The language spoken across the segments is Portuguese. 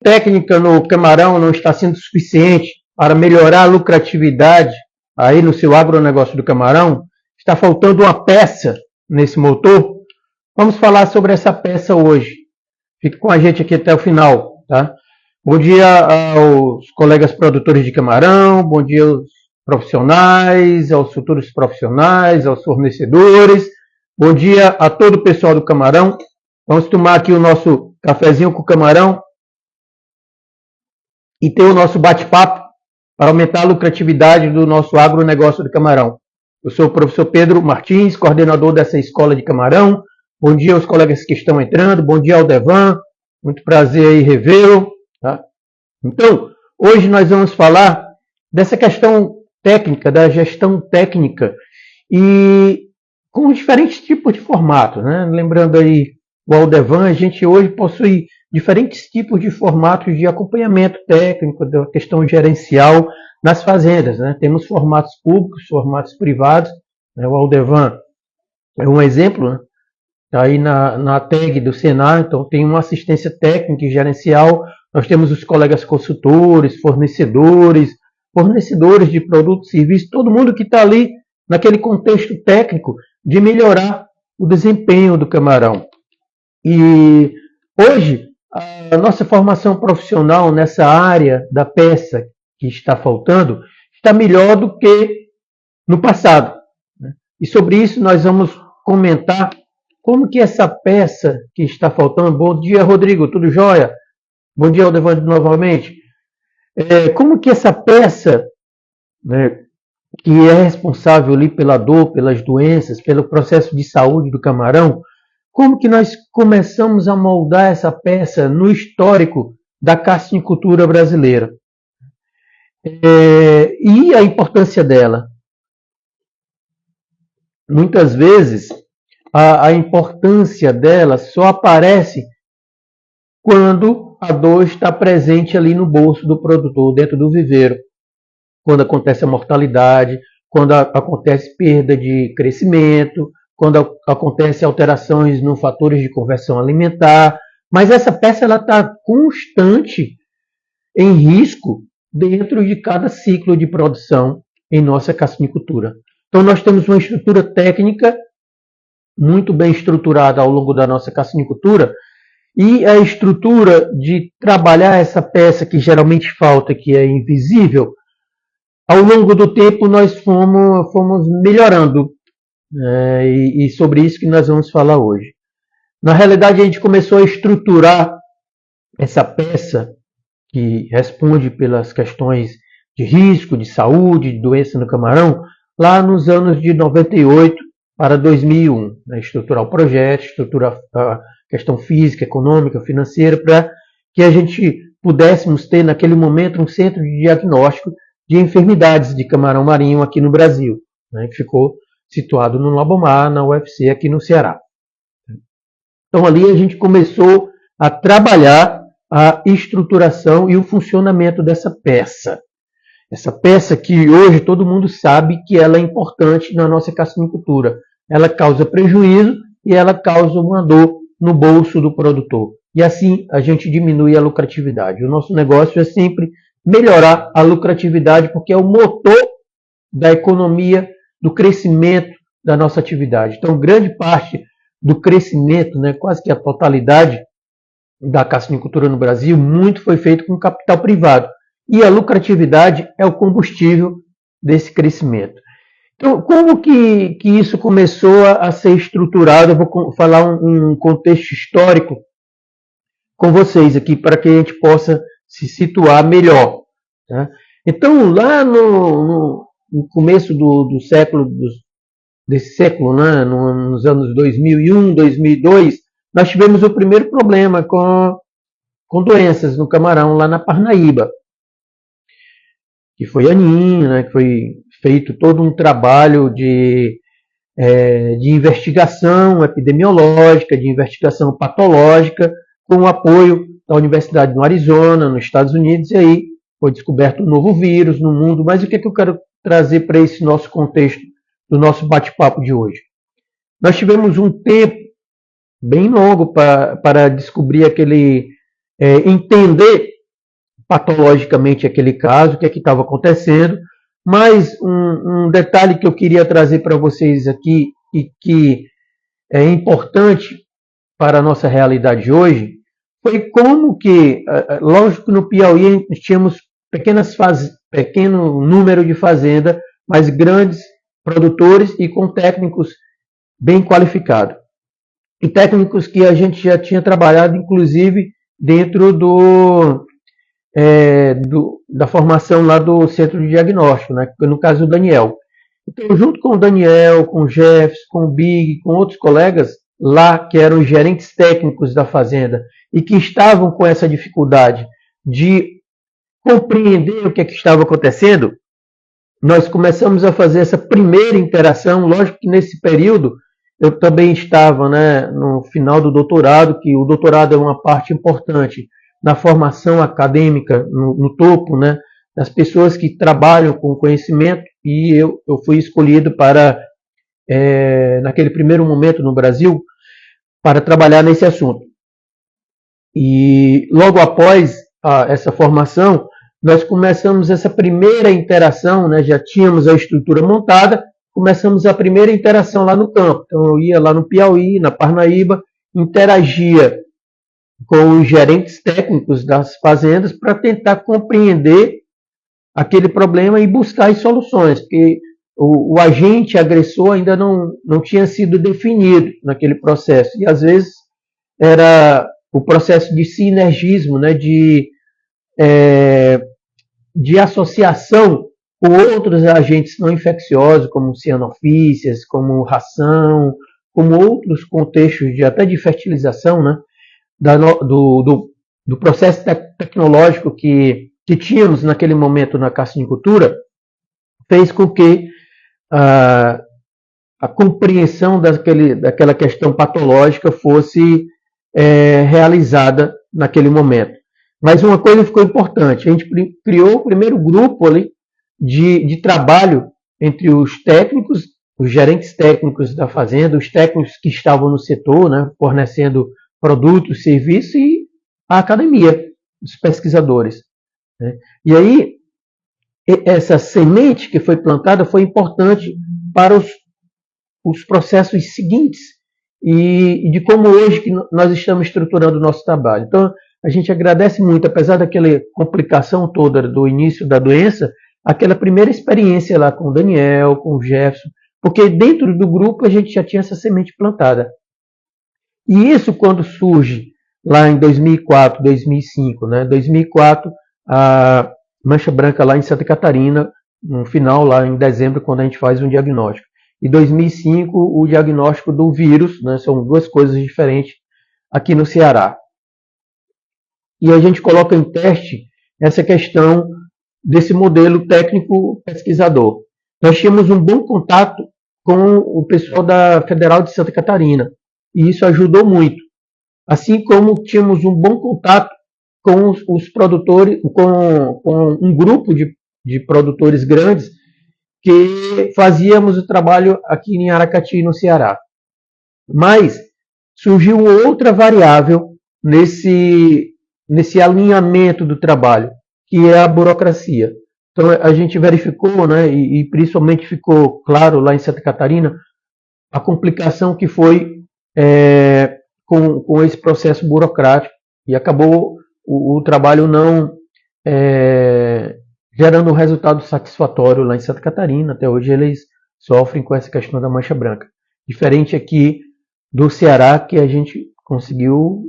técnica no camarão não está sendo suficiente para melhorar a lucratividade aí no seu agronegócio do camarão, está faltando uma peça nesse motor. Vamos falar sobre essa peça hoje. Fique com a gente aqui até o final, tá? Bom dia aos colegas produtores de camarão, bom dia aos profissionais, aos futuros profissionais, aos fornecedores, bom dia a todo o pessoal do camarão. Vamos tomar aqui o nosso cafezinho com camarão e ter o nosso bate-papo para aumentar a lucratividade do nosso agronegócio do camarão. Eu sou o professor Pedro Martins, coordenador dessa escola de camarão. Bom dia aos colegas que estão entrando, bom dia ao Devan, muito prazer aí revê-lo. Tá? Então, hoje nós vamos falar dessa questão técnica, da gestão técnica, e com diferentes tipos de formato, né? Lembrando aí o Aldevan, a gente hoje possui diferentes tipos de formatos de acompanhamento técnico, da questão gerencial nas fazendas, né? Temos formatos públicos, formatos privados, né? O Aldevan é um exemplo, né? Está aí na tag do Senar, então tem uma assistência técnica e gerencial, nós temos os colegas consultores, fornecedores de produtos e serviços, todo mundo que está ali naquele contexto técnico de melhorar o desempenho do camarão. E hoje, a nossa formação profissional nessa área da peça que está faltando, está melhor do que no passado. E sobre isso nós vamos comentar como que essa peça que está faltando... Bom dia, Rodrigo, tudo jóia? Bom dia, Aldevandro, novamente. Como que essa peça, né, que é responsável ali pela dor, pelas doenças, pelo processo de saúde do camarão, como que nós começamos a moldar essa peça no histórico da carcinicultura brasileira? E a importância dela? Muitas vezes, a importância dela só aparece quando a dor está presente ali no bolso do produtor, dentro do viveiro. Quando acontece a mortalidade, quando acontece perda de crescimento, quando acontece alterações nos fatores de conversão alimentar. Mas essa peça está constante em risco dentro de cada ciclo de produção em nossa carcinicultura. Então nós temos uma estrutura técnica muito bem estruturada ao longo da nossa carcinicultura, e a estrutura de trabalhar essa peça que geralmente falta, que é invisível, ao longo do tempo nós fomos melhorando, e sobre isso que nós vamos falar hoje. Na realidade, a gente começou a estruturar essa peça que responde pelas questões de risco, de saúde, de doença no camarão, lá nos anos de 98 para 2001. Né? Estruturar o projeto, estruturar a questão física, econômica, financeira, para que a gente pudéssemos ter naquele momento um centro de diagnóstico de enfermidades de camarão marinho aqui no Brasil, né? Que ficou situado no Labomar, na UFC, aqui no Ceará. Então ali a gente começou a trabalhar a estruturação e o funcionamento dessa peça. Essa peça que hoje todo mundo sabe que ela é importante na nossa carcinicultura. Ela causa prejuízo e ela causa uma dor no bolso do produtor. E assim a gente diminui a lucratividade. O nosso negócio é sempre melhorar a lucratividade, porque é o motor da economia, do crescimento da nossa atividade. Então, grande parte do crescimento, né, quase que a totalidade da carcinicultura no Brasil, muito foi feito com capital privado. E a lucratividade é o combustível desse crescimento. Então, como que isso começou a ser estruturado? Eu vou falar um contexto histórico com vocês aqui, para que a gente possa se situar melhor. Tá? Então, lá no começo desse século, né, nos anos 2001, 2002, nós tivemos o primeiro problema com doenças no camarão, lá na Parnaíba, que foi aninho, né, que foi feito todo um trabalho de investigação epidemiológica, de investigação patológica, com o apoio da Universidade do Arizona, nos Estados Unidos, e aí foi descoberto um novo vírus no mundo. Mas o que eu quero trazer para esse nosso contexto, do nosso bate-papo de hoje? Nós tivemos um tempo bem longo para descobrir aquele entender patologicamente aquele caso, o que é que estava acontecendo. Mas um detalhe que eu queria trazer para vocês aqui e que é importante para a nossa realidade de hoje, foi como que, lógico que no Piauí nós tínhamos pequeno número de fazendas, mas grandes produtores e com técnicos bem qualificados. E técnicos que a gente já tinha trabalhado, inclusive, dentro da formação lá do centro de diagnóstico, né? No caso do Daniel. Então, junto com o Daniel, com o Jefferson, com o Big, com outros colegas lá que eram gerentes técnicos da fazenda e que estavam com essa dificuldade de compreender o que estava acontecendo, nós começamos a fazer essa primeira interação. Lógico que nesse período eu também estava, né, no final do doutorado, que o doutorado é uma parte importante na formação acadêmica, no topo, né, das pessoas que trabalham com conhecimento, e eu fui escolhido para, naquele primeiro momento no Brasil, para trabalhar nesse assunto. E logo após essa formação, nós começamos essa primeira interação, né, já tínhamos a estrutura montada, começamos a primeira interação lá no campo. Então eu ia lá no Piauí, na Parnaíba, interagia com os gerentes técnicos das fazendas para tentar compreender aquele problema e buscar as soluções, porque o agente agressor ainda não tinha sido definido naquele processo. E às vezes era o processo de sinergismo, né, de associação com outros agentes não infecciosos, como cianofícias, como ração, como outros contextos até de fertilização, né, do processo tecnológico que tínhamos naquele momento na carcinicultura, fez com que a compreensão daquela questão patológica fosse realizada naquele momento. Mas uma coisa ficou importante: a gente criou o primeiro grupo ali de trabalho entre os técnicos, os gerentes técnicos da fazenda, os técnicos que estavam no setor, né, fornecendo produtos, serviços, e a academia, os pesquisadores, né? E aí, essa semente que foi plantada foi importante para os processos seguintes e de como hoje que nós estamos estruturando o nosso trabalho. Então, a gente agradece muito, apesar daquela complicação toda do início da doença, aquela primeira experiência lá com o Daniel, com o Jefferson, porque dentro do grupo a gente já tinha essa semente plantada. E isso quando surge lá em 2004, 2005, né? 2004, a mancha branca lá em Santa Catarina, no final, lá em dezembro, quando a gente faz um diagnóstico. E 2005, o diagnóstico do vírus, né? São duas coisas diferentes aqui no Ceará. E a gente coloca em teste essa questão desse modelo técnico pesquisador. Nós tínhamos um bom contato com o pessoal da Federal de Santa Catarina, e isso ajudou muito. Assim como tínhamos um bom contato com os produtores, com um grupo de produtores grandes que fazíamos o trabalho aqui em Aracati, no Ceará. Mas surgiu outra variável nesse alinhamento do trabalho, que é a burocracia. Então a gente verificou, né, e principalmente ficou claro lá em Santa Catarina, a complicação que foi com esse processo burocrático, e acabou o trabalho não gerando um resultado satisfatório lá em Santa Catarina. Até hoje eles sofrem com essa questão da mancha branca. Diferente aqui do Ceará, que a gente conseguiu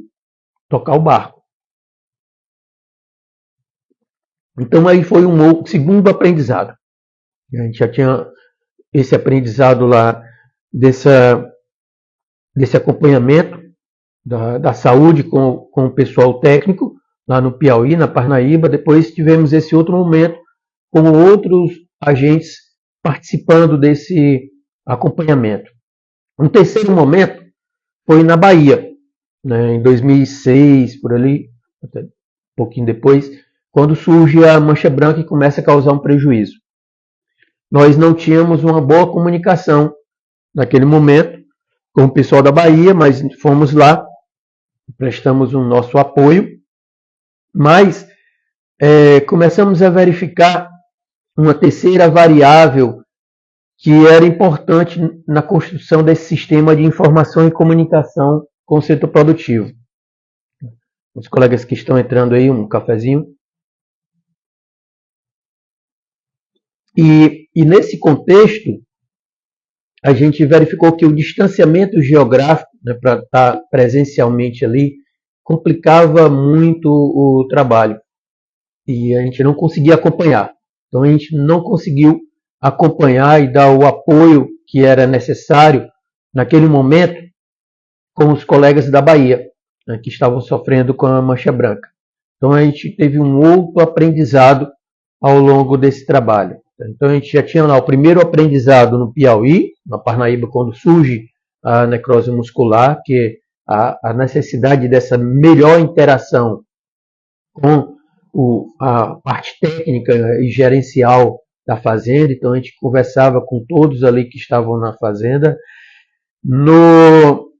tocar o barco. Então aí foi um segundo aprendizado. A gente já tinha esse aprendizado lá desse acompanhamento da saúde com o pessoal técnico, lá no Piauí, na Parnaíba. Depois tivemos esse outro momento com outros agentes participando desse acompanhamento. Um terceiro momento foi na Bahia, né, em 2006, por ali, até um pouquinho depois, quando surge a mancha branca e começa a causar um prejuízo. Nós não tínhamos uma boa comunicação naquele momento com o pessoal da Bahia, mas fomos lá, prestamos o nosso apoio Mas começamos a verificar uma terceira variável que era importante na construção desse sistema de informação e comunicação com o setor produtivo. Os colegas que estão entrando aí, um cafezinho. E nesse contexto, a gente verificou que o distanciamento geográfico, né, para estar presencialmente ali, complicava muito o trabalho. E a gente não conseguia acompanhar. Então a gente não conseguiu acompanhar e dar o apoio que era necessário naquele momento com os colegas da Bahia, né, que estavam sofrendo com a mancha branca. Então a gente teve um outro aprendizado ao longo desse trabalho. Então a gente já tinha lá o primeiro aprendizado no Piauí, na Parnaíba, quando surge a necrose muscular, que é a necessidade dessa melhor interação com a parte técnica e gerencial da fazenda. Então a gente conversava com todos ali que estavam na fazenda. No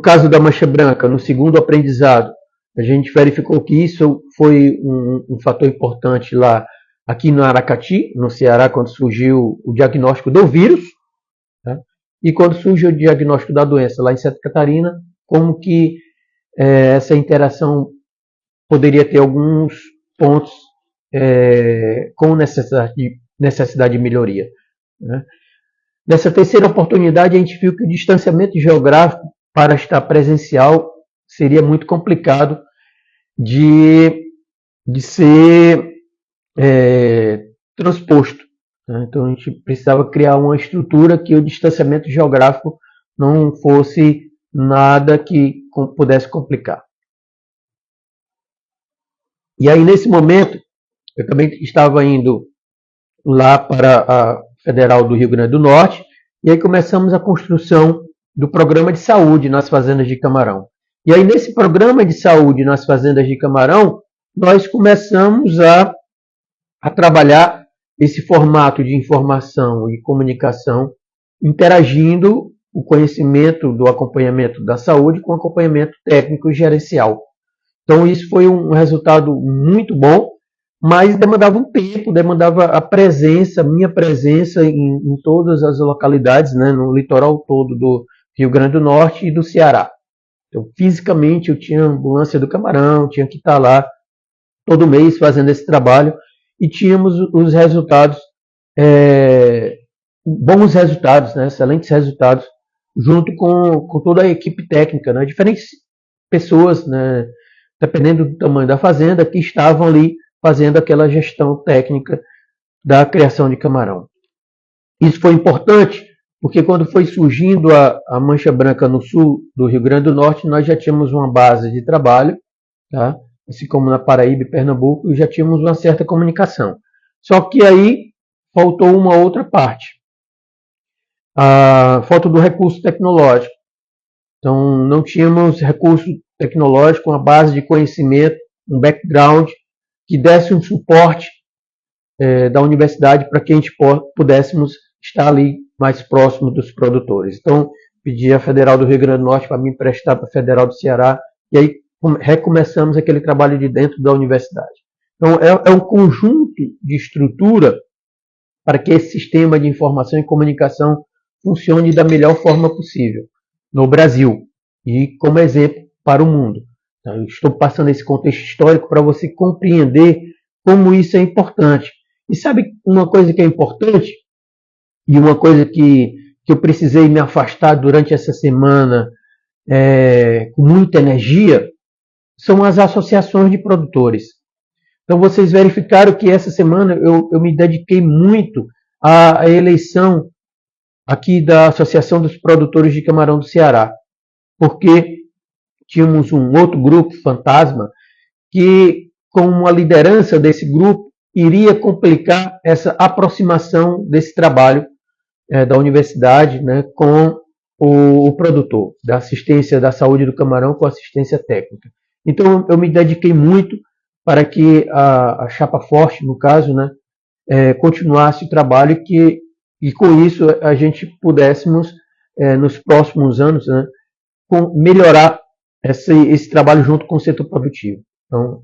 caso da mancha branca, no segundo aprendizado, a gente verificou que isso foi um fator importante lá aqui no Aracati, no Ceará, quando surgiu o diagnóstico do vírus, né? E quando surgiu o diagnóstico da doença lá em Santa Catarina, como que essa interação poderia ter alguns pontos com necessidade de melhoria, né? Nessa terceira oportunidade, a gente viu que o distanciamento geográfico para estar presencial seria muito complicado de ser transposto, né? Então a gente precisava criar uma estrutura que o distanciamento geográfico não fosse nada que pudesse complicar. E aí, nesse momento, eu também estava indo lá para a Federal do Rio Grande do Norte, e aí começamos a construção do programa de saúde nas fazendas de camarão. E aí, nesse programa de saúde nas fazendas de camarão, nós começamos a trabalhar esse formato de informação e comunicação, interagindo o conhecimento do acompanhamento da saúde com o acompanhamento técnico e gerencial. Então, isso foi um resultado muito bom, mas demandava um tempo, demandava a presença, minha presença em todas as localidades, né, no litoral todo do Rio Grande do Norte e do Ceará. Então, fisicamente, eu tinha a ambulância do camarão, tinha que estar lá todo mês fazendo esse trabalho, e tínhamos os resultados, bons resultados, né, excelentes resultados, junto com toda a equipe técnica, né, diferentes pessoas, né, dependendo do tamanho da fazenda, que estavam ali fazendo aquela gestão técnica da criação de camarão. Isso foi importante, porque quando foi surgindo a mancha branca no sul do Rio Grande do Norte, nós já tínhamos uma base de trabalho, tá? Assim como na Paraíba e Pernambuco, já tínhamos uma certa comunicação. Só que aí faltou uma outra parte. A falta do recurso tecnológico. Então, não tínhamos recurso tecnológico, uma base de conhecimento, um background que desse um suporte da universidade para que a gente pudéssemos estar ali mais próximo dos produtores. Então, pedi à Federal do Rio Grande do Norte para me emprestar para a Federal do Ceará, e aí recomeçamos aquele trabalho de dentro da universidade. Então, é um conjunto de estrutura para que esse sistema de informação e comunicação funcione da melhor forma possível no Brasil e como exemplo para o mundo. Então, eu estou passando esse contexto histórico para você compreender como isso é importante. E sabe uma coisa que é importante? E uma coisa que eu precisei me afastar durante essa semana com muita energia, são as associações de produtores. Então vocês verificaram que essa semana eu me dediquei muito à eleição aqui da Associação dos Produtores de Camarão do Ceará, porque tínhamos um outro grupo fantasma que, com a liderança desse grupo, iria complicar essa aproximação desse trabalho da universidade, né, com o produtor, da assistência da saúde do camarão com assistência técnica. Então eu me dediquei muito para que a chapa forte, no caso, né, continuasse o trabalho e com isso a gente pudéssemos, nos próximos anos, né, melhorar esse trabalho junto com o setor produtivo. Então,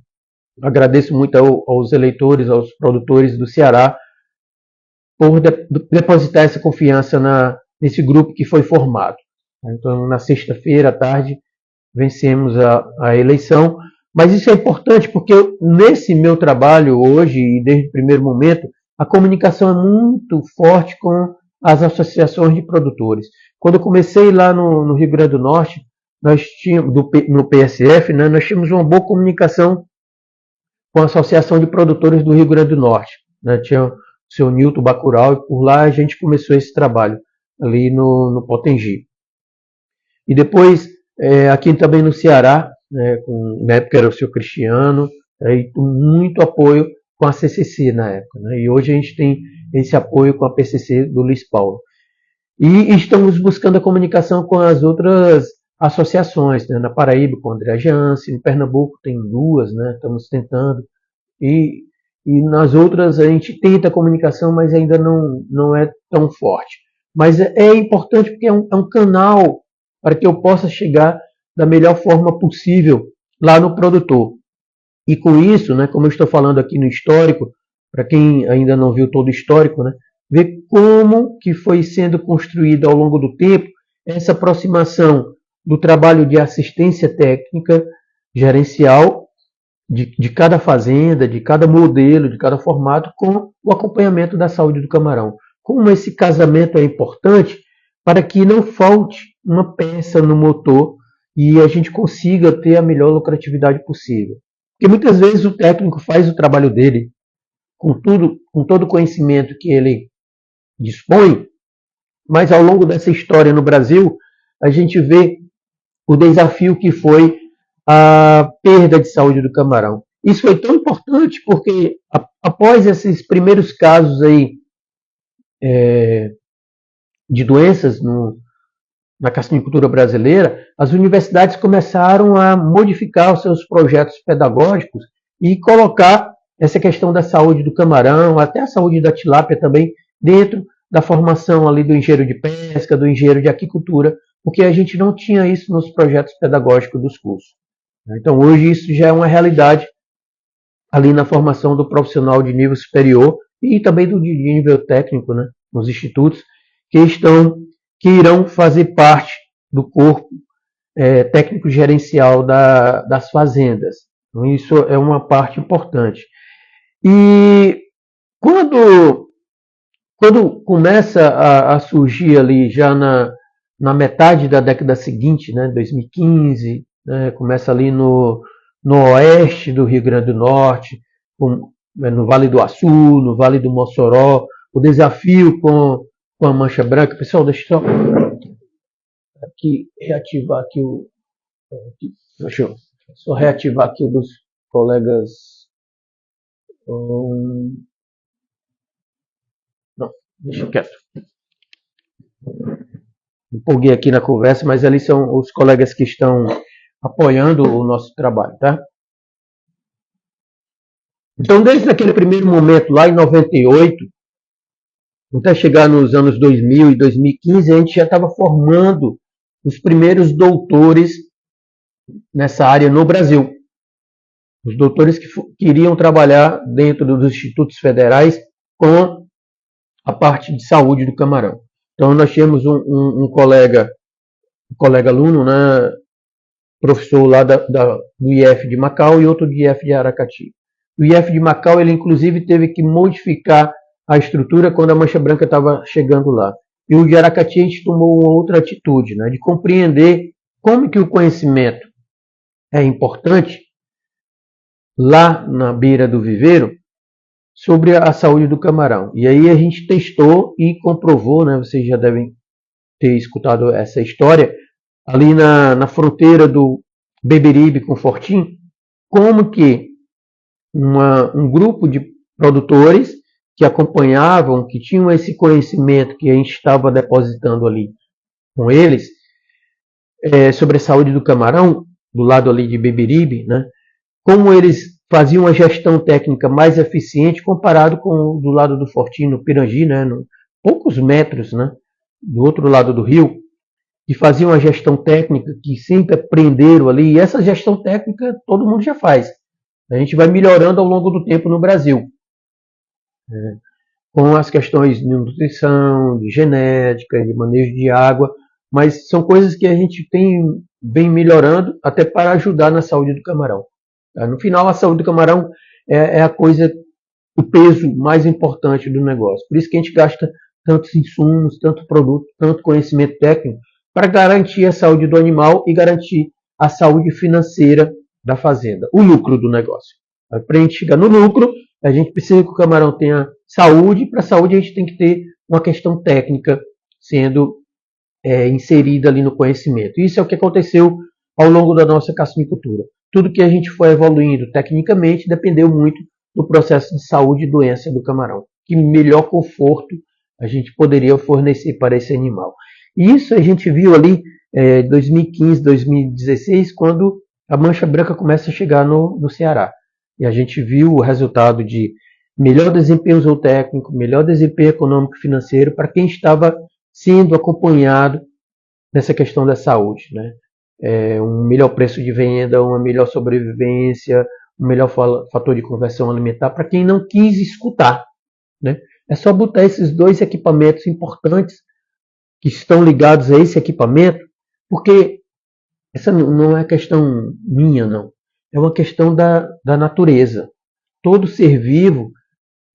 agradeço muito aos eleitores, aos produtores do Ceará, por depositar essa confiança nesse grupo que foi formado. Então, na sexta-feira à tarde, vencemos a eleição, mas isso é importante porque nesse meu trabalho hoje, e desde o primeiro momento, a comunicação é muito forte com as associações de produtores. Quando eu comecei lá no Rio Grande do Norte, nós tínhamos, no PSF, né, nós tínhamos uma boa comunicação com a Associação de Produtores do Rio Grande do Norte. Né, tinha o seu Nilton Bacurau, e por lá a gente começou esse trabalho, ali no Potengi. E depois, aqui também no Ceará, né, na época era o seu Cristiano, e muito apoio com a CCC na época. Né, e hoje a gente tem esse apoio com a PCC do Luiz Paulo. E estamos buscando a comunicação com as outras associações, né, na Paraíba com o André Jansen, em Pernambuco tem duas, né, estamos tentando, e nas outras a gente tenta a comunicação, mas ainda não é tão forte. Mas é importante porque é um canal para que eu possa chegar da melhor forma possível lá no produtor. E com isso, né, como eu estou falando aqui no histórico, para quem ainda não viu todo o histórico, né, ver como que foi sendo construída ao longo do tempo essa aproximação do trabalho de assistência técnica gerencial de cada fazenda, de cada modelo, de cada formato, com o acompanhamento da saúde do camarão. Como esse casamento é importante para que não falte uma peça no motor e a gente consiga ter a melhor lucratividade possível. Porque muitas vezes o técnico faz o trabalho dele com todo o conhecimento que ele dispõe, mas ao longo dessa história no Brasil, a gente vê o desafio que foi a perda de saúde do camarão. Isso foi tão importante porque após esses primeiros casos aí de doenças na cassinicultura brasileira, as universidades começaram a modificar os seus projetos pedagógicos e colocar essa questão da saúde do camarão, até a saúde da tilápia também, dentro da formação ali do engenheiro de pesca, do engenheiro de aquicultura, porque a gente não tinha isso nos projetos pedagógicos dos cursos. Então, hoje isso já é uma realidade ali na formação do profissional de nível superior e também do de nível técnico, né, nos institutos, que irão fazer parte do corpo técnico gerencial das fazendas. Então, isso é uma parte importante. E quando começa a surgir ali já na metade da década seguinte, né, 2015, né, começa ali no oeste do Rio Grande do Norte, no Vale do Açu, no Vale do Mossoró, o desafio com a mancha branca. Pessoal, deixa eu aqui reativar aqui deixa eu só reativar aqui o dos colegas. Não, deixa quieto. Empolguei aqui na conversa, mas ali são os colegas que estão apoiando o nosso trabalho, tá? Então, desde aquele primeiro momento, lá em 98, até chegar nos anos 2000 e 2015, a gente já estava formando os primeiros doutores nessa área no Brasil. Os doutores que queriam trabalhar dentro dos institutos federais com a parte de saúde do camarão. Então, nós tínhamos um colega aluno, né, professor lá do IF de Macau e outro do IF de Aracati. O IF de Macau, ele inclusive teve que modificar a estrutura quando a mancha branca estava chegando lá. E o de Aracati a gente tomou uma outra atitude, né, de compreender como que o conhecimento é importante lá na beira do viveiro sobre a saúde do camarão. E aí a gente testou e comprovou, né, vocês já devem ter escutado essa história, ali na fronteira do Beberibe com Fortim, como que um grupo de produtores que acompanhavam, que tinham esse conhecimento que a gente estava depositando ali com eles, sobre a saúde do camarão, do lado ali de Beberibe, né, como eles faziam uma gestão técnica mais eficiente comparado com do lado do Fortim, no Pirangi, né, poucos metros, né, do outro lado do rio. que faziam a gestão técnica, que sempre aprenderam ali, e essa gestão técnica todo mundo já faz. A gente vai melhorando ao longo do tempo no Brasil, com as questões de nutrição, de genética, de manejo de água, mas são coisas que a gente vem melhorando até para ajudar na saúde do camarão. No final, a saúde do camarão é a coisa, o peso mais importante do negócio. Por isso que a gente gasta tantos insumos, tanto produto, tanto conhecimento técnico, para garantir a saúde do animal e garantir a saúde financeira da fazenda, o lucro do negócio. Para a gente chegar no lucro, a gente precisa que o camarão tenha saúde, para a saúde a gente tem que ter uma questão técnica sendo inserida ali no conhecimento. Isso é o que aconteceu ao longo da nossa cassinicultura. Tudo que a gente foi evoluindo tecnicamente dependeu muito do processo de saúde e doença do camarão. Que melhor conforto a gente poderia fornecer para esse animal. E isso a gente viu ali em 2015, 2016, quando a mancha branca começa a chegar no Ceará. E a gente viu o resultado de melhor desempenho zootécnico, melhor desempenho econômico e financeiro para quem estava sendo acompanhado nessa questão da saúde, né? Um melhor preço de venda, uma melhor sobrevivência, um melhor fator de conversão alimentar para quem não quis escutar, né? É só botar esses dois equipamentos importantes que estão ligados a esse equipamento, porque essa não é questão minha, não. É uma questão da natureza. Todo ser vivo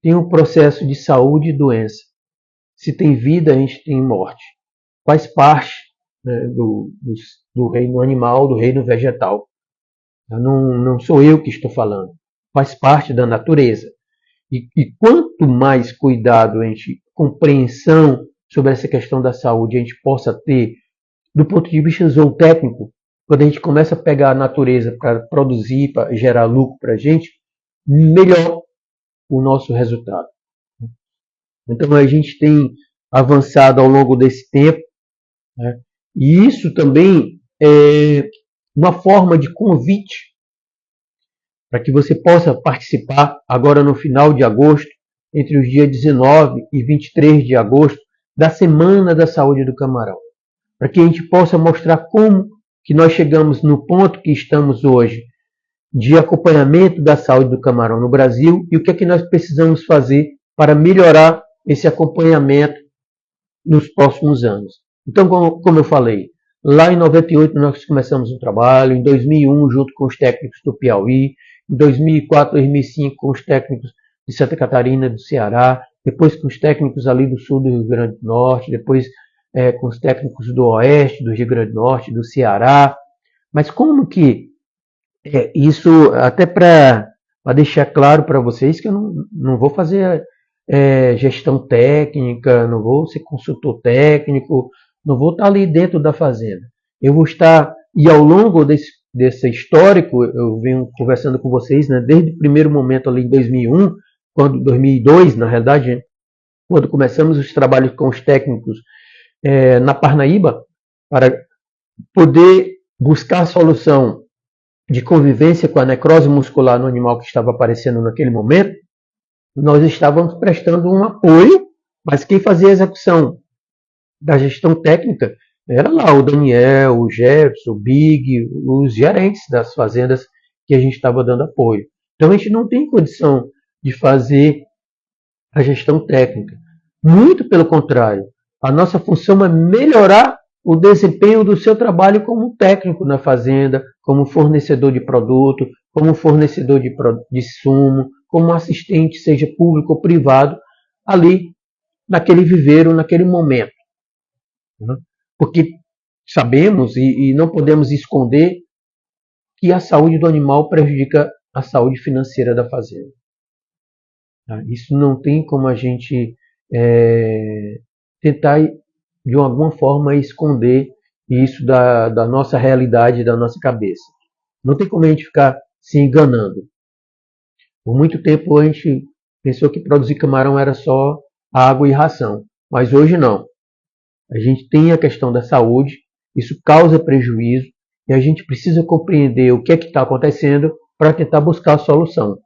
tem um processo de saúde e doença. Se tem vida, a gente tem morte. Faz parte, né, do reino animal, do reino vegetal. Não sou eu que estou falando. Faz parte da natureza. E quanto mais cuidado, compreensão sobre essa questão da saúde a gente possa ter, do ponto de vista zootécnico, quando a gente começa a pegar a natureza para produzir, para gerar lucro para a gente, melhor o nosso resultado. Então a gente tem avançado ao longo desse tempo, né? E isso também é uma forma de convite para que você possa participar agora no final de agosto, entre os dias 19 e 23 de agosto, da Semana da Saúde do Camarão. Para que a gente possa mostrar como que nós chegamos no ponto que estamos hoje de acompanhamento da saúde do camarão no Brasil e o que é que nós precisamos fazer para melhorar esse acompanhamento nos próximos anos. Então, como eu falei, lá em 98 nós começamos um trabalho, em 2001 junto com os técnicos do Piauí, em 2004, 2005 com os técnicos de Santa Catarina, do Ceará, depois com os técnicos ali do sul do Rio Grande do Norte, depois com os técnicos do Oeste, do Rio Grande do Norte, do Ceará. Mas como que isso, até para deixar claro para vocês que eu não vou fazer gestão técnica, não vou ser consultor técnico, não vou estar ali dentro da fazenda. Eu vou estar, e ao longo desse histórico, eu venho conversando com vocês, né, desde o primeiro momento ali em 2001, 2002, na realidade, quando começamos os trabalhos com os técnicos na Parnaíba, para poder buscar a solução de convivência com a necrose muscular no animal que estava aparecendo naquele momento, nós estávamos prestando um apoio, mas quem fazia a execução da gestão técnica era lá o Daniel, o Jefferson, o Big, os gerentes das fazendas que a gente estava dando apoio. Então a gente não tem condição de fazer a gestão técnica. Muito pelo contrário, a nossa função é melhorar o desempenho do seu trabalho como técnico na fazenda, como fornecedor de produto, como fornecedor de insumo, como assistente, seja público ou privado, ali naquele viveiro, naquele momento. Porque sabemos e não podemos esconder que a saúde do animal prejudica a saúde financeira da fazenda. Isso não tem como a gente tentar de alguma forma esconder isso da nossa realidade, da nossa cabeça. Não tem como a gente ficar se enganando. Por muito tempo a gente pensou que produzir camarão era só água e ração, mas hoje não. A gente tem a questão da saúde, isso causa prejuízo e a gente precisa compreender o que é que está acontecendo para tentar buscar a solução.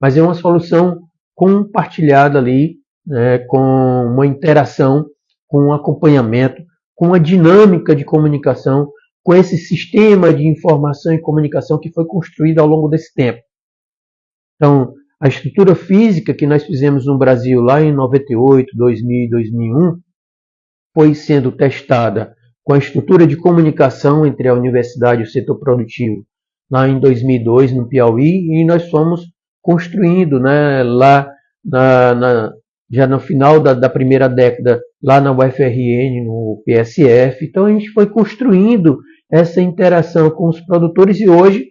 Mas é uma solução compartilhada ali, né, com uma interação, com um acompanhamento, com a dinâmica de comunicação, com esse sistema de informação e comunicação que foi construído ao longo desse tempo. Então, a estrutura física que nós fizemos no Brasil lá em 98, 2000 e 2001 foi sendo testada com a estrutura de comunicação entre a universidade e o setor produtivo lá em 2002 no Piauí, e nós fomos construindo, né, lá já no final da primeira década lá na UFRN, no PSF. Então a gente foi construindo essa interação com os produtores, e hoje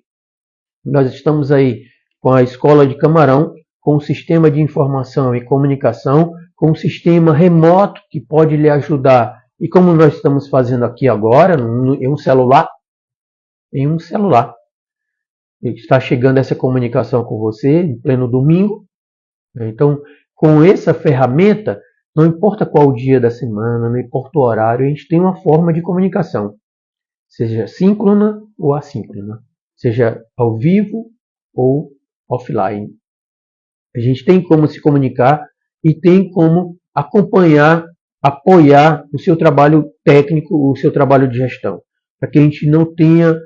nós estamos aí com a Escola de Camarão, com um sistema de informação e comunicação, com um sistema remoto que pode lhe ajudar, e como nós estamos fazendo aqui agora, em um celular, está chegando essa comunicação com você em pleno domingo. Então, com essa ferramenta, não importa qual dia da semana, não importa o horário, a gente tem uma forma de comunicação, seja síncrona ou assíncrona, seja ao vivo ou offline. A gente tem como se comunicar e tem como acompanhar, apoiar o seu trabalho técnico, o seu trabalho de gestão, para que a gente não tenha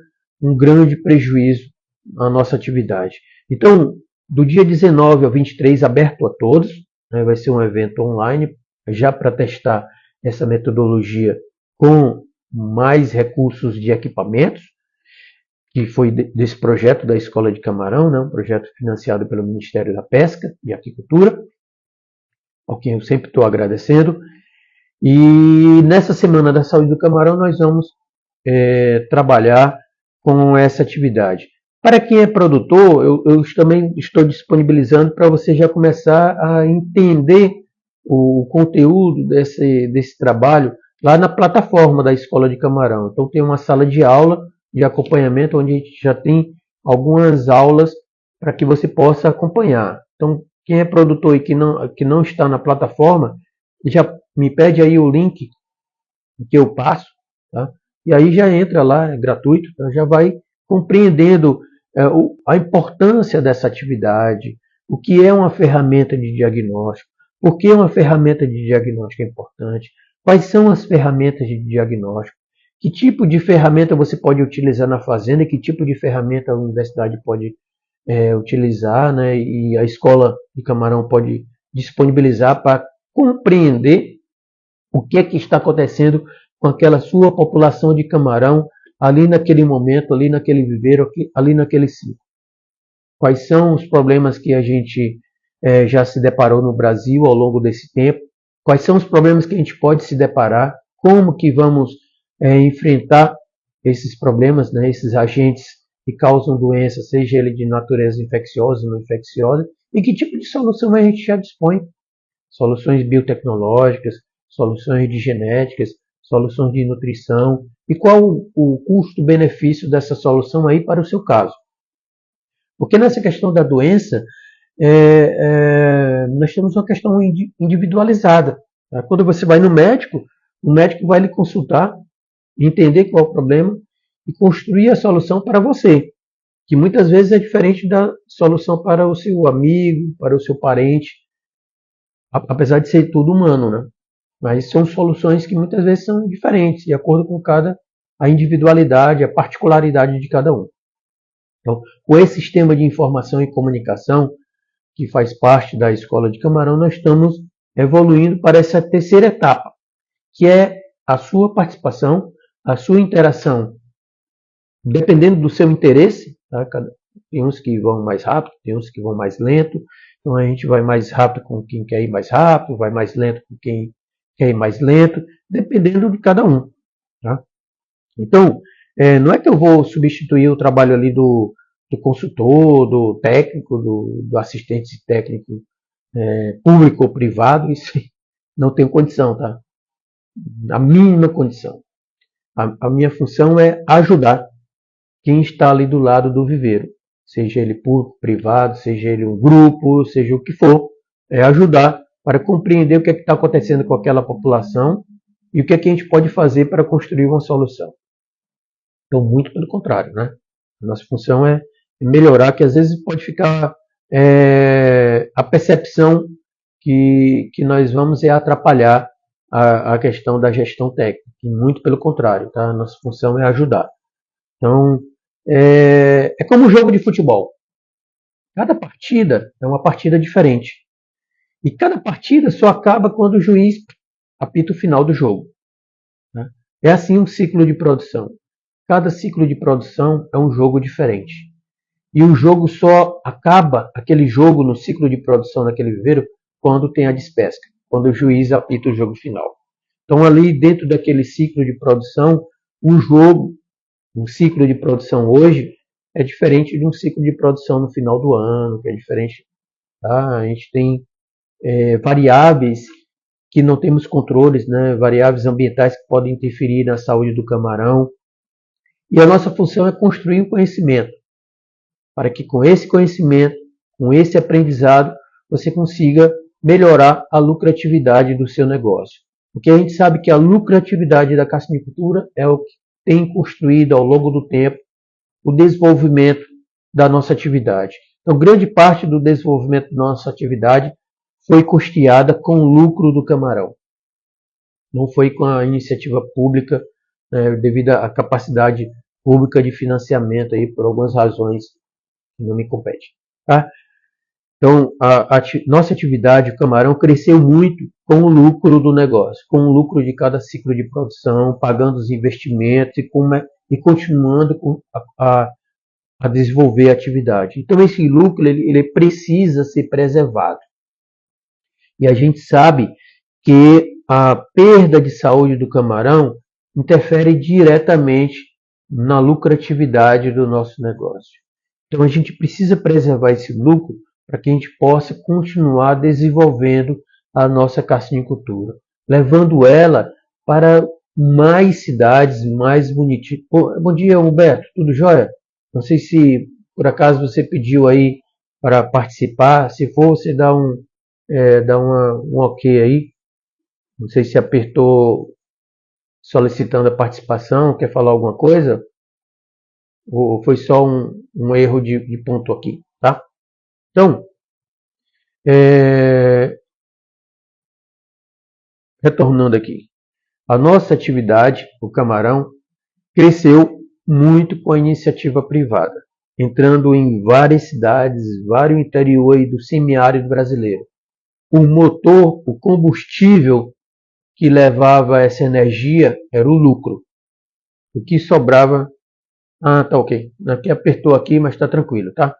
um grande prejuízo na nossa atividade. Então, do dia 19 ao 23, aberto a todos, né, vai ser um evento online, já para testar essa metodologia com mais recursos de equipamentos, que foi desse projeto da Escola de Camarão, né, um projeto financiado pelo Ministério da Pesca e Aquicultura, ao quem eu sempre estou agradecendo. E nessa Semana da Saúde do Camarão nós vamos trabalhar com essa atividade. Para quem é produtor, eu também estou disponibilizando para você já começar a entender o conteúdo desse trabalho lá na plataforma da Escola de Camarão. Então tem uma sala de aula de acompanhamento onde a gente já tem algumas aulas para que você possa acompanhar. Então quem é produtor e que não está na plataforma, já me pede aí o link que eu passo, tá? E aí já entra lá, é gratuito, então já vai compreendendo a importância dessa atividade, o que é uma ferramenta de diagnóstico, por que uma ferramenta de diagnóstico é importante, quais são as ferramentas de diagnóstico, que tipo de ferramenta você pode utilizar na fazenda e que tipo de ferramenta a universidade pode utilizar, né, e a Escola de Camarão pode disponibilizar para compreender o que é que está acontecendo com aquela sua população de camarão ali naquele momento, ali naquele viveiro, ali naquele ciclo. Quais são os problemas que a gente já se deparou no Brasil ao longo desse tempo? Quais são os problemas que a gente pode se deparar? Como que vamos enfrentar esses problemas, né, esses agentes que causam doença, seja ele de natureza infecciosa ou não infecciosa, e que tipo de solução a gente já dispõe? Soluções biotecnológicas, soluções de genéticas, soluções de nutrição, e qual o custo-benefício dessa solução aí para o seu caso. Porque nessa questão da doença, nós temos uma questão individualizada. Tá? Quando você vai no médico, o médico vai lhe consultar, entender qual é o problema e construir a solução para você, que muitas vezes é diferente da solução para o seu amigo, para o seu parente, apesar de ser tudo humano, né? Mas são soluções que muitas vezes são diferentes, de acordo com a individualidade, a particularidade de cada um. Então, com esse sistema de informação e comunicação, que faz parte da Escola de Camarão, nós estamos evoluindo para essa terceira etapa, que é a sua participação, a sua interação, dependendo do seu interesse. Tá? Tem uns que vão mais rápido, tem uns que vão mais lento. Então a gente vai mais rápido com quem quer ir mais rápido, vai mais lento com quem quer ir mais lento, dependendo de cada um. Tá? Então, não é que eu vou substituir o trabalho ali do consultor, do técnico, do assistente técnico público ou privado, isso não tenho condição, tá? A mínima condição. A minha função é ajudar quem está ali do lado do viveiro, seja ele público, privado, seja ele um grupo, seja o que for, é ajudar para compreender o que está acontecendo com aquela população e o que a gente pode fazer para construir uma solução. Então, muito pelo contrário, né? A nossa função é melhorar, que às vezes pode ficar a percepção que nós vamos atrapalhar a questão da gestão técnica, E muito pelo contrário, tá? Nossa função é ajudar. Então, é como um jogo de futebol. Cada partida é uma partida diferente. E cada partida só acaba quando o juiz apita o final do jogo, né? É assim um ciclo de produção. Cada ciclo de produção é um jogo diferente. E o jogo só acaba, aquele jogo no ciclo de produção daquele viveiro, quando tem a despesca, quando o juiz apita o jogo final. Então, ali dentro daquele ciclo de produção, um jogo, um ciclo de produção hoje, é diferente de um ciclo de produção no final do ano, que é diferente. Tá? A gente tem variáveis que não temos controles, né? Variáveis ambientais que podem interferir na saúde do camarão. E a nossa função é construir um conhecimento, para que com esse conhecimento, com esse aprendizado, você consiga melhorar a lucratividade do seu negócio. Porque a gente sabe que a lucratividade da carcinicultura é o que tem construído ao longo do tempo o desenvolvimento da nossa atividade. Então, grande parte do desenvolvimento da nossa atividade foi custeada com o lucro do camarão. Não foi com a iniciativa pública, devido à capacidade pública de financiamento, aí, por algumas razões que não me competem. Tá? Então, nossa atividade, o camarão, cresceu muito com o lucro do negócio, com o lucro de cada ciclo de produção, pagando os investimentos e continuando a desenvolver a atividade. Então, esse lucro ele precisa ser preservado. E a gente sabe que a perda de saúde do camarão interfere diretamente na lucratividade do nosso negócio. Então, a gente precisa preservar esse lucro para que a gente possa continuar desenvolvendo a nossa carcinicultura, levando ela para mais cidades, mais municípios. Bom dia, Humberto, tudo jóia? Não sei se por acaso você pediu aí para participar. Se for, você dá um ok aí. Não sei se apertou solicitando a participação, quer falar alguma coisa? Ou foi só um erro de ponto aqui, tá? Então, retornando aqui. A nossa atividade, o camarão, cresceu muito com a iniciativa privada, entrando em várias cidades, vários interior aí do semiárido brasileiro. O motor, o combustível que levava essa energia era o lucro. O que sobrava... Ah, tá ok. Aqui apertou aqui, mas está tranquilo, tá?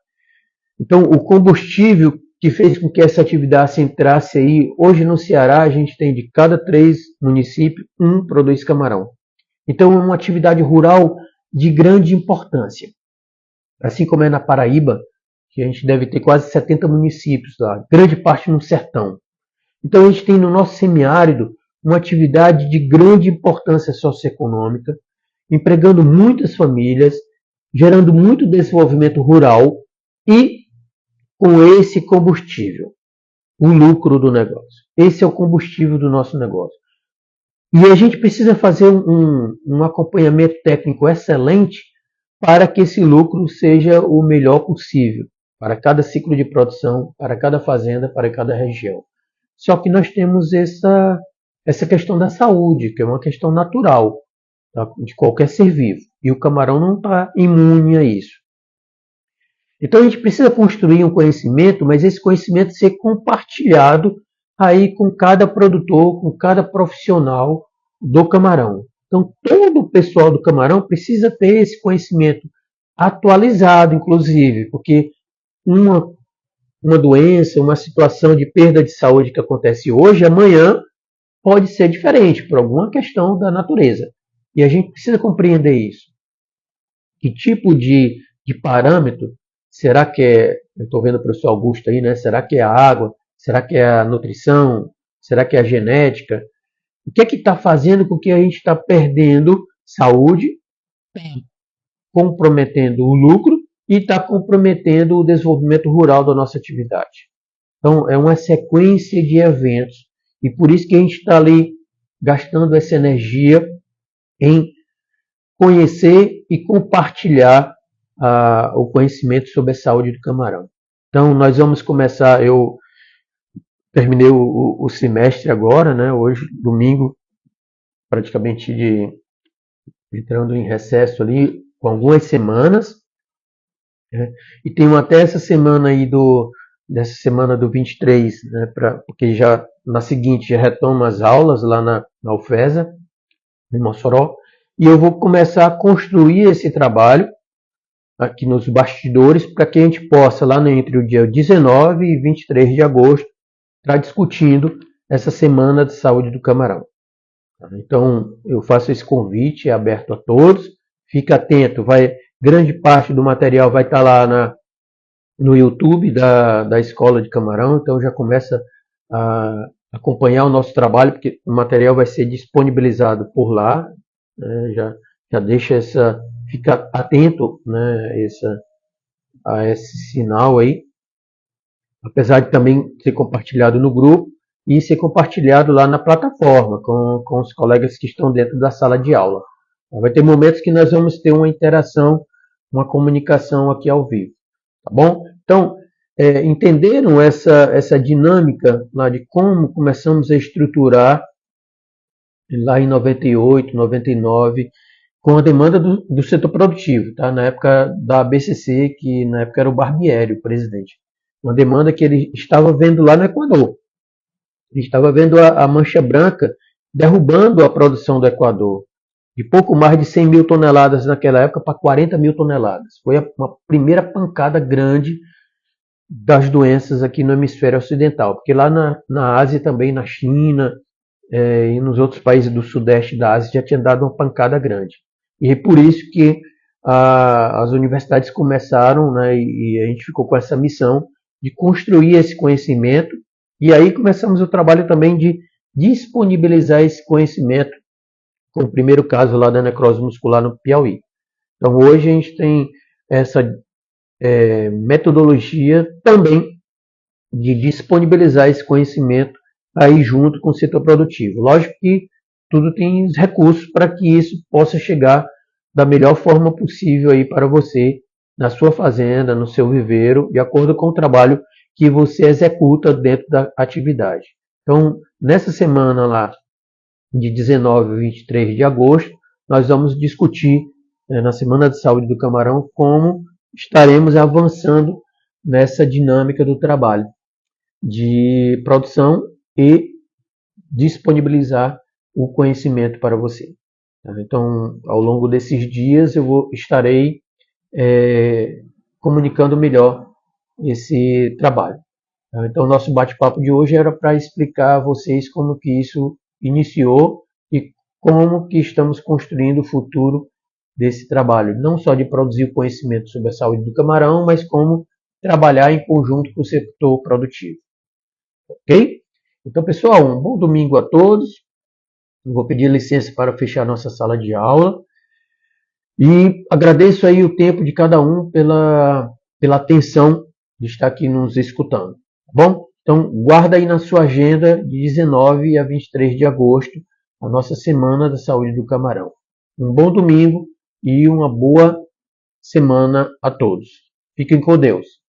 Então, o combustível que fez com que essa atividade entrasse aí, hoje no Ceará a gente tem de cada 3 municípios, um produz camarão. Então, é uma atividade rural de grande importância. Assim como é na Paraíba, que a gente deve ter quase 70 municípios lá, grande parte no sertão. Então, a gente tem no nosso semiárido uma atividade de grande importância socioeconômica, empregando muitas famílias, gerando muito desenvolvimento rural e com esse combustível, o lucro do negócio. Esse é o combustível do nosso negócio. E a gente precisa fazer um acompanhamento técnico excelente para que esse lucro seja o melhor possível para cada ciclo de produção, para cada fazenda, para cada região. Só que nós temos essa questão da saúde, que é uma questão natural, tá, de qualquer ser vivo. E o camarão não está imune a isso. Então a gente precisa construir um conhecimento, mas esse conhecimento ser compartilhado aí com cada produtor, com cada profissional do camarão. Então todo o pessoal do camarão precisa ter esse conhecimento atualizado, inclusive, porque uma doença, uma situação de perda de saúde que acontece hoje, amanhã pode ser diferente, por alguma questão da natureza. E a gente precisa compreender isso. Que tipo de parâmetro? Será que é, eu estou vendo o professor Augusto aí, né? Será que é a água? Será que é a nutrição? Será que é a genética? O que é que está fazendo com que a gente está perdendo saúde, comprometendo o lucro e está comprometendo o desenvolvimento rural da nossa atividade? Então, é uma sequência de eventos e por isso que a gente está ali gastando essa energia em conhecer e compartilhar o conhecimento sobre a saúde do camarão. Então, nós vamos começar, eu terminei o semestre agora, né? Hoje, domingo, praticamente entrando em recesso ali com algumas semanas, né? E tem até essa semana aí dessa semana do 23, né, porque já na seguinte já retoma as aulas lá na UFESA, em Mossoró, e eu vou começar a construir esse trabalho aqui nos bastidores para que a gente possa, lá entre o dia 19 e 23 de agosto, estar discutindo essa Semana de Saúde do Camarão. Então, eu faço esse convite, é aberto a todos. Fica atento, grande parte do material vai estar lá no YouTube da Escola de Camarão, então já começa a acompanhar o nosso trabalho, porque o material vai ser disponibilizado por lá, né? Já deixa fica atento, né, a esse sinal aí, apesar de também ser compartilhado no grupo e ser compartilhado lá na plataforma com os colegas que estão dentro da sala de aula. Vai ter momentos que nós vamos ter uma interação, uma comunicação aqui ao vivo, tá bom? Então, entenderam essa dinâmica lá de como começamos a estruturar lá em 98, 99, com a demanda do setor produtivo, tá? Na época da ABCC, que na época era o Barbieri, o presidente. Uma demanda que ele estava vendo lá no Equador. Ele estava vendo a mancha branca derrubando a produção do Equador. De pouco mais de 100 mil toneladas naquela época para 40 mil toneladas. Foi uma primeira pancada grande das doenças aqui no hemisfério ocidental. Porque lá na Ásia também, na China e nos outros países do sudeste da Ásia já tinha dado uma pancada grande. E é por isso que as universidades começaram, né, e a gente ficou com essa missão de construir esse conhecimento, e aí começamos o trabalho também de disponibilizar esse conhecimento, com o primeiro caso lá da necrose muscular no Piauí. Então hoje a gente tem essa metodologia também de disponibilizar esse conhecimento aí junto com o setor produtivo. Lógico que tudo tem recursos para que isso possa chegar da melhor forma possível aí para você, na sua fazenda, no seu viveiro, de acordo com o trabalho que você executa dentro da atividade. Então, nessa semana lá, de 19 a 23 de agosto, nós vamos discutir, na Semana de Saúde do Camarão, como estaremos avançando nessa dinâmica do trabalho de produção e disponibilizar o conhecimento para você. Então, ao longo desses dias, estarei comunicando melhor esse trabalho. Então, nosso bate-papo de hoje era para explicar a vocês como que isso iniciou e como que estamos construindo o futuro desse trabalho. Não só de produzir o conhecimento sobre a saúde do camarão, mas como trabalhar em conjunto com o setor produtivo. Ok? Então, pessoal, um bom domingo a todos. Eu vou pedir licença para fechar nossa sala de aula. E agradeço aí o tempo de cada um pela atenção de estar aqui nos escutando. Tá bom? Então, guarda aí na sua agenda de 19 a 23 de agosto a nossa Semana da Saúde do Camarão. Um bom domingo e uma boa semana a todos. Fiquem com Deus.